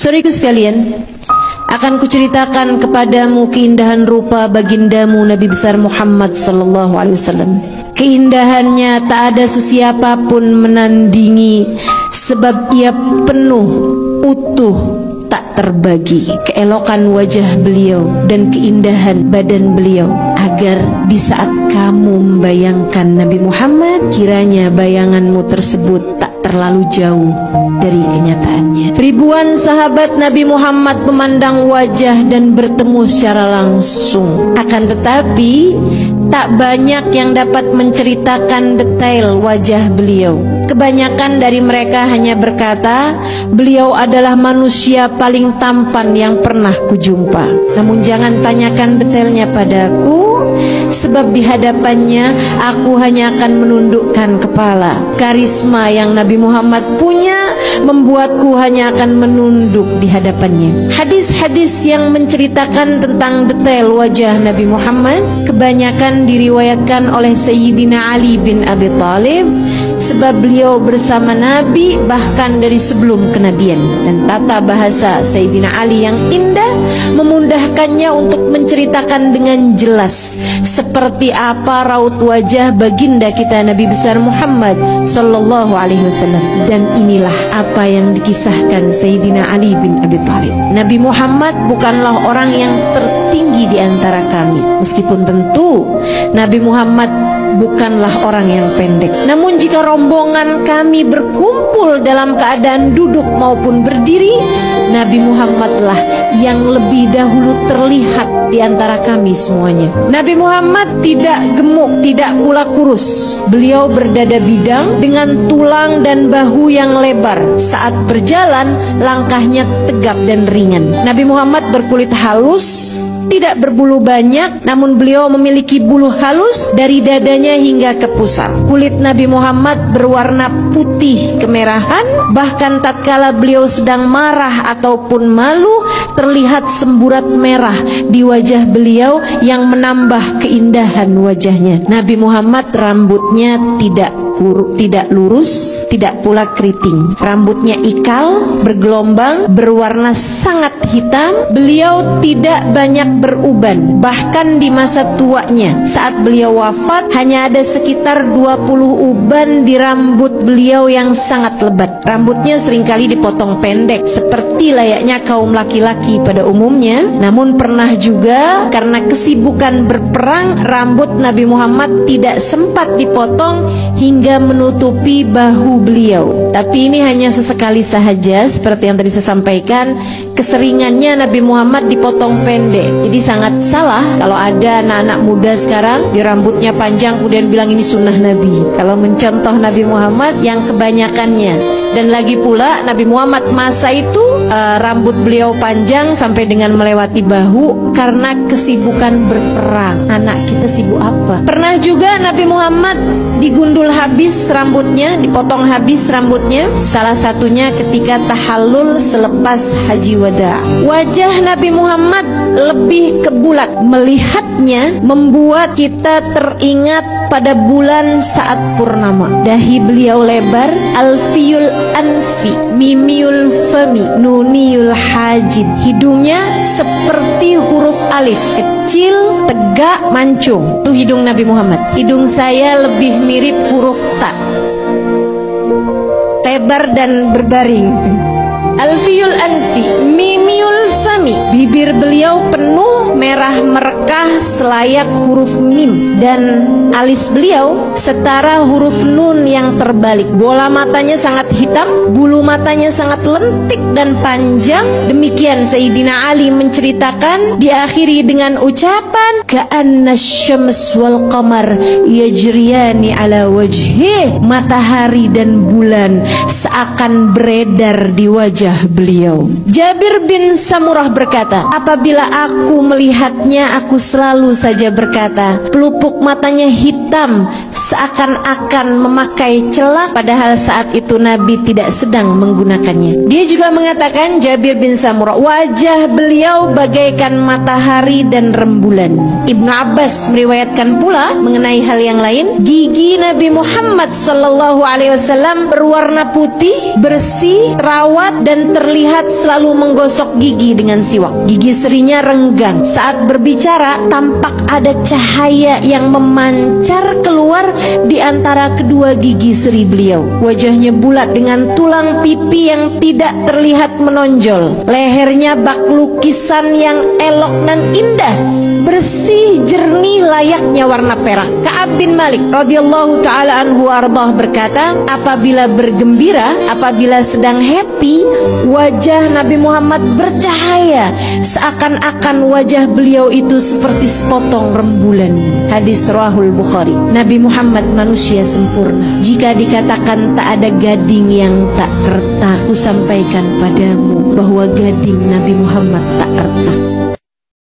Saudaraku sekalian, akan kuceritakan kepadamu keindahan rupa bagindamu Nabi besar Muhammad sallallahu alaihi wasallam. Keindahannya tak ada sesiapapun menandingi, sebab ia penuh, utuh, tak terbagi. Keelokan wajah beliau dan keindahan badan beliau, agar di saat kamu membayangkan Nabi Muhammad, kiranya bayanganmu tersebut tak terlalu jauh dari kenyataannya. Ribuan sahabat Nabi Muhammad memandang wajah dan bertemu secara langsung. Akan tetapi tak banyak yang dapat menceritakan detail wajah beliau. Kebanyakan dari mereka hanya berkata, beliau adalah manusia paling tampan yang pernah kujumpa. Namun jangan tanyakan detailnya padaku, sebab di hadapannya aku hanya akan menundukkan kepala. Karisma yang Nabi Muhammad punya membuatku hanya akan menunduk di hadapannya. Hadis-hadis yang menceritakan tentang detail wajah Nabi Muhammad kebanyakan diriwayatkan oleh Sayyidina Ali bin Abi Thalib, sebab beliau bersama Nabi bahkan dari sebelum kenabian. Dan tata bahasa Sayyidina Ali yang indah memudahkannya untuk menceritakan dengan jelas seperti apa raut wajah baginda kita Nabi besar Muhammad sallallahu alaihi wasallam. Dan inilah apa yang dikisahkan Sayyidina Ali bin Abi Thalib. Nabi Muhammad bukanlah orang yang tertinggi di antara kami, meskipun tentu Nabi Muhammad bukanlah orang yang pendek. Namun jika rombongan kami berkumpul dalam keadaan duduk maupun berdiri, Nabi Muhammadlah yang lebih dahulu terlihat di antara kami semuanya. Nabi Muhammad tidak gemuk, tidak pula kurus. Beliau berdada bidang dengan tulang dan bahu yang lebar. Saat berjalan, langkahnya tegap dan ringan. Nabi Muhammad berkulit halus, tidak berbulu banyak, namun beliau memiliki bulu halus dari dadanya hingga ke pusar. Kulit Nabi Muhammad berwarna putih kemerahan, bahkan tatkala beliau sedang marah ataupun malu, terlihat semburat merah di wajah beliau yang menambah keindahan wajahnya. Nabi Muhammad rambutnya tidak lurus, tidak pula keriting. Rambutnya ikal, bergelombang, berwarna sangat hitam. Beliau tidak banyak beruban, bahkan di masa tuanya. Saat beliau wafat, hanya ada sekitar 20 uban di rambut beliau yang sangat lebat. Rambutnya seringkali dipotong pendek, seperti layaknya kaum laki-laki pada umumnya. Namun pernah juga karena kesibukan berperang, rambut Nabi Muhammad tidak sempat dipotong hingga menutupi bahu beliau. Tapi ini hanya sesekali sahaja, seperti yang tadi saya sampaikan. Keseringannya Nabi Muhammad dipotong pendek. Jadi sangat salah kalau ada anak-anak muda sekarang di rambutnya panjang kemudian bilang ini sunnah Nabi, kalau mencontoh Nabi Muhammad yang kebanyakannya. Dan lagi pula Nabi Muhammad masa itu rambut beliau panjang sampai dengan melewati bahu karena kesibukan berperang. Anak kita sibuk apa? Pernah juga Nabi Muhammad digundul habis rambutnya, dipotong habis rambutnya. Salah satunya ketika tahallul selepas haji wada. Wajah Nabi Muhammad lebih ke bulat. Melihatnya membuat kita teringat pada bulan saat purnama. Dahi beliau lebar, alfiyul anfi, mimiul fami, nuniul hajib. Hidungnya seperti huruf alif, kecil, tegak, mancung. Itu hidung Nabi Muhammad. Hidung saya lebih mirip huruf ta, lebar dan berbaring. Alfiyul anfi, mimiul fami. Bibir beliau penuh merah merekah selayak huruf mim, dan alis beliau setara huruf nun yang terbalik. Bola matanya sangat hitam, bulu matanya sangat lentik dan panjang. Demikian Sayyidina Ali menceritakan, diakhiri dengan ucapan ka'anna syams wal qamar yajriyani ala wajhih. Matahari dan bulan seakan beredar di wajah beliau. Jabir bin Samurah berkata, apabila aku melihatnya, aku selalu saja berkata, pelupuk matanya hitam seakan-akan memakai celak, padahal saat itu Nabi tidak sedang menggunakannya. Dia juga mengatakan, Jabir bin Samurah, wajah beliau bagaikan matahari dan rembulan. Ibnu Abbas meriwayatkan pula mengenai hal yang lain, gigi Nabi Muhammad SAW berwarna putih, bersih, terawat, dan terlihat selalu menggosok gigi dengan siwak. Gigi serinya renggang. Saat berbicara tampak ada cahaya yang memancar keluar di antara kedua gigi seri beliau. Wajahnya bulat dengan tulang pipi yang tidak terlihat menonjol. Lehernya bak lukisan yang elok dan indah, bersih, jernih, layaknya warna perak. Ka'ab bin Malik radhiyallahu ta'ala anhu ardah berkata, apabila bergembira, apabila sedang happy, wajah Nabi Muhammad bercahaya, seakan-akan wajah beliau itu seperti sepotong rembulan. Hadis Rawahul Bukhari. Nabi Muhammad manusia sempurna. Jika dikatakan tak ada gading yang tak retak, ku sampaikan padamu bahwa gading Nabi Muhammad tak retak.